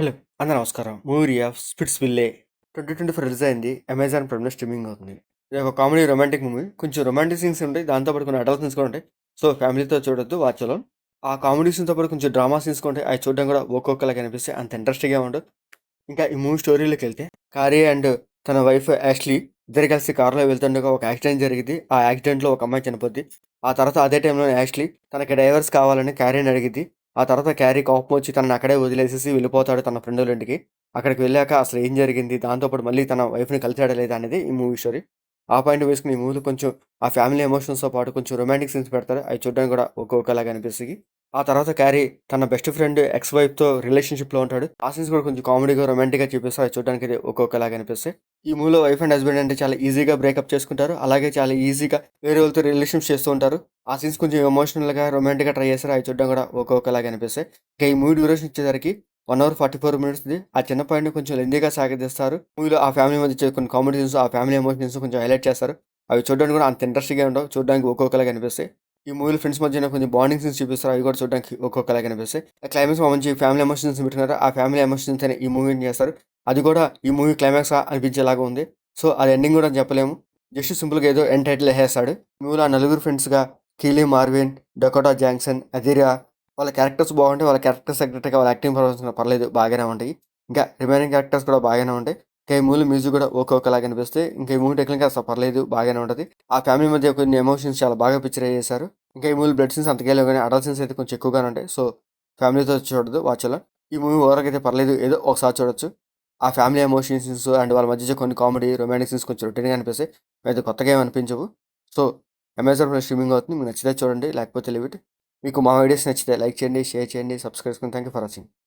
Hello! అందరూ నమస్కారం. Movie of spits విల్లే 2024 release అయింది. అమెజాన్ ప్రైమ్‌లో స్ట్రీమింగ్ అవుతుంది. ఇది ఒక కామెడీ రొమాంటిక్ మూవీ. కొంచెం రొమాంటిక్ సీన్స్ ఉంటాయి. దాంతో పాటు కొన్ని అడల్ట్ సీన్స్ కూడా ఉంటాయి. సో, ఫ్యామిలీతో చూడొద్దు. Watch alone. ఆ కామెడీ సీన్స్‌తో పాటు కొంచెం డ్రామా సీన్స్ కూడా ఉంటాయి. అవి చూడడం కూడా ఒక్కొక్కలాగా అనిపిస్తాయి. అంత ఇంట్రెస్టింగ్‌గా ఉండవు. ఇంకా ఈ మూవీ స్టోరీలోకెళ్తే కార్రీ అండ్ తన వైఫ్ యాష్లీ ఇద్దరు కలిసి కార్‌లో వెళ్తుండగా ఒక యాక్సిడెంట్ జరిగిద్ది. ఆ యాక్సిడెంట్‌లో ఒక అమ్మాయి చనిపోద్ది. ఆ తర్వాత అదే టైంలో యాష్లీ తనకి డైవర్స్ కావాలని క్యారీని అడిగిద్ది. ఆ తర్వాత క్యారీ కోపం వచ్చి తనని అక్కడే వదిలేసేసి వెళ్ళిపోతాడు తన ఫ్రెండోళ్ళ ఇంటికి. అక్కడికి వెళ్ళాక అసలు ఏం జరిగింది? దాంతో పాటు మళ్ళీ తన వైఫ్‌ని కలిసాడా లేదా అనేది ఈ మూవీ స్టోరీ. ఆ పాయింట్ వేసుకొని ఈ మూవీలో కొంచెం ఆ ఫ్యామిలీ ఎమోషన్స్‌తో పాటు కొంచెం రొమాంటిక్ సీన్స్ పెడతారు. అవి చూడడానికి కూడా ఒక్కొక్కలాగా అనిపిస్తాయి. ఆ తర్వాత క్యారీ తన బెస్ట్ ఫ్రెండ్ ఎక్స్ వైఫ్‌తో రిలేషన్‌షిప్‌లో ఉంటాడు. ఆ సీన్స్ కూడా కొంచెం కామెడీగా, రొమాంటిక్‌గా చూపిస్తారు. అవి చూడడానికి అయితే ఒక్కొక్కలాగా అనిపిస్తాయి. ఈ మూవీలో వైఫ్ అండ్ హస్బెండ్ అంటే చాలా ఈజీగా బ్రేకప్ చేసుకుంటారు. అలాగే చాలా ఈజీగా వేరే వాళ్ళతో రిలేషన్‌షిప్ చేస్తూ ఉంటారు. ఆ సీన్స్ కొంచెం ఎమోషనల్‌గా, రొమాంటిక్‌గా ట్రై చేస్తారు. అవి చూడడం కూడా ఒక్కొక్కలాగా అనిపిస్తాయి. ఇక ఈ మూవీ డ్యూరేషన్ వచ్చేసరికి 1 అవర్ 44 మినిట్స్‌ది. ఆ చిన్న పాయింట్‌ని కొంచెం లెంథీగా సాగదీస్తారు. మూవీలో ఆ ఫ్యామిలీ మధ్య కొన్ని కామెడీ సీన్స్, ఆ ఫ్యామిలీ ఎమోషన్స్ కొంచెం హైలైట్ చేస్తారు. అవి చూడడానికి కూడా అంత ఇంట్రెస్టింగ్‌గా ఉండవు. చూడడానికి ఒక్కొక్కలాగా అనిపిస్తాయి. ఈ మూవీలో ఫ్రెండ్స్ మధ్యన కొంచెం బాండింగ్ సీన్స్ చూపిస్తారు. అవి కూడా చూడడానికి ఒక్కొక్కలాగా అనిపిస్తాయి. క్లైమాక్స్‌లో మంచి ఫ్యామిలీ ఎమోషన్స్ పెట్టుకున్నారు. ఆ ఫ్యామిలీ ఎమోషన్స్‌తోనే ఈ మూవీని చేస్తారు. అది కూడా ఈ మూవీ క్లైమాక్స్ అనిపించేలాగా ఉంది. సో, అది ఎండింగ్ కూడా చెప్పలేము. జస్ట్ సింపుల్‌గా ఏదో ఎండ్ టైటిల్ ఏసేస్తాడు. మూవీలో ఆ నలుగురు ఫ్రెండ్స్‌గా కీలీ మార్విన్, డకోటా జాన్సన్, అదిరా వాళ్ళ క్యారెక్టర్స్ బాగుంటాయి. వాళ్ళ క్యారెక్టర్స్ తగ్గట్టుగా వాళ్ళ యాక్టింగ్ పర్ఫార్మెన్స్ పర్లేదు బాగానే ఉంటాయి. ఇంకా రిమైనింగ్ క్యారెక్టర్స్ కూడా బాగానే ఉంటాయి. ఇంకా ఈ మూవీ మ్యూజిక్ కూడా ఒక్కొక్కలాగా అనిపిస్తాయి. ఇంకా ఈ మూవీ టెక్నిక్‌గా అసలు పర్లేదు బాగానే ఉంటది. ఆ ఫ్యామిలీ మధ్య కొన్ని ఎమోషన్స్ చాలా బాగా పిక్చరైజ్ చేశారు. ఇంకా ఈ మూవీలో బ్లడ్ సీన్స్ అంతగా లేవు గానీ అడల్ట్ సీన్స్ అయితే కొంచెం ఎక్కువగానే ఉంటాయి. సో, ఫ్యామిలీతో చూడొద్దు వాచ్ అలోన్. ఈ మూవీ ఓవరాల్‌గా అయితే పర్లేదు. ఏదో ఒకసారి చూడొచ్చు. ఆ ఫ్యామిలీ ఎమోషన్ సీన్స్ అండ్ వాళ్ళ మధ్య కొన్ని కామెడీ, రొమాంటిక్ సీన్స్ కొంచెం రొటీన్‌గా అనిపిస్తాయి. అయితే కొత్తగా ఏమి అనిపించవు. సో, అమెజాన్ ప్రైమ్ స్ట్రీమింగ్ అవుతుంది. మీకు నచ్చితే చూడండి. లేకపోతే లీవ్ ఇట్. మీకు మా వీడియోస్ నచ్చితే లైక్ చేయండి, షేర్ చేయండి, సబ్స్క్రైబ్ చేసుకోండి. Thank you for watching.